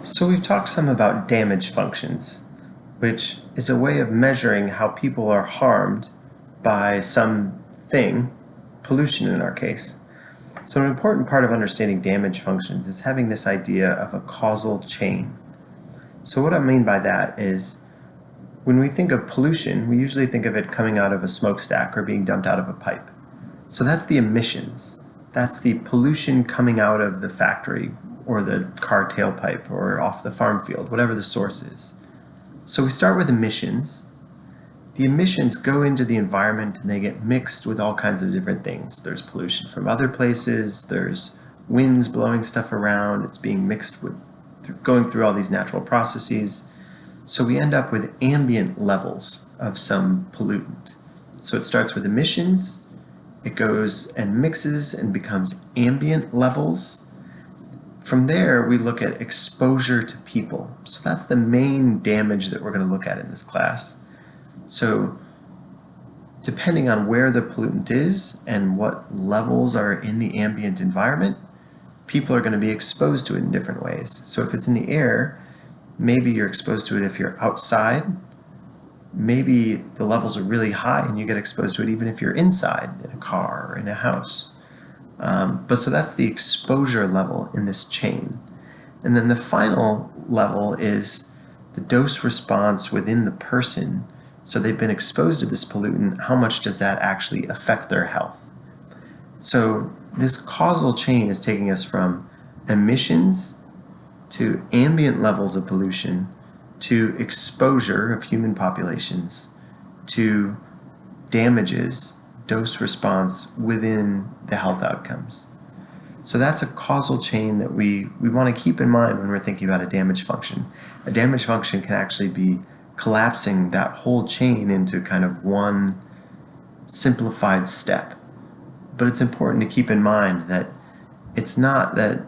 So we've talked some about damage functions, which is a way of measuring how people are harmed by something, pollution in our case. So an important part of understanding damage functions is having this idea of a causal chain. So what I mean by that is when we think of pollution, we usually think of it coming out of a smokestack or being dumped out of a pipe. So that's the emissions. That's the pollution coming out of the factory or the car tailpipe or off the farm field, whatever the source is. So we start with emissions. The emissions go into the environment and they get mixed with all kinds of different things. There's pollution from other places, there's winds blowing stuff around, it's being mixed with, going through all these natural processes. So we end up with ambient levels of some pollutant. So it starts with emissions, it goes and mixes and becomes ambient levels. From there, we look at exposure to people. So that's the main damage that we're going to look at in this class. So depending on where the pollutant is and what levels are in the ambient environment, people are going to be exposed to it in different ways. So if it's in the air, maybe you're exposed to it if you're outside. Maybe the levels are really high and you get exposed to it even if you're inside in a car or in a house. So that's the exposure level in this chain. And then the final level is the dose response within the person. So they've been exposed to this pollutant, how much does that actually affect their health? So this causal chain is taking us from emissions to ambient levels of pollution to exposure of human populations to damages, dose response within the health outcomes. So that's a causal chain that we want to keep in mind when we're thinking about a damage function. A damage function can actually be collapsing that whole chain into kind of one simplified step. But it's important to keep in mind that it's not that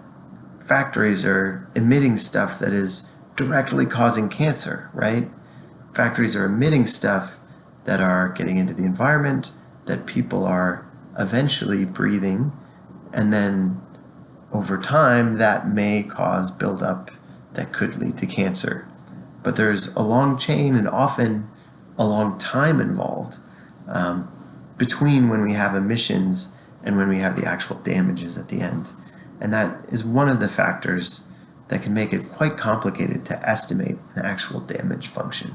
factories are emitting stuff that is directly causing cancer, right? Factories are emitting stuff that are getting into the environment, that people are eventually breathing, and then over time that may cause buildup that could lead to cancer. But there's a long chain and often a long time involved between when we have emissions and when we have the actual damages at the end. And that is one of the factors that can make it quite complicated to estimate an actual damage function.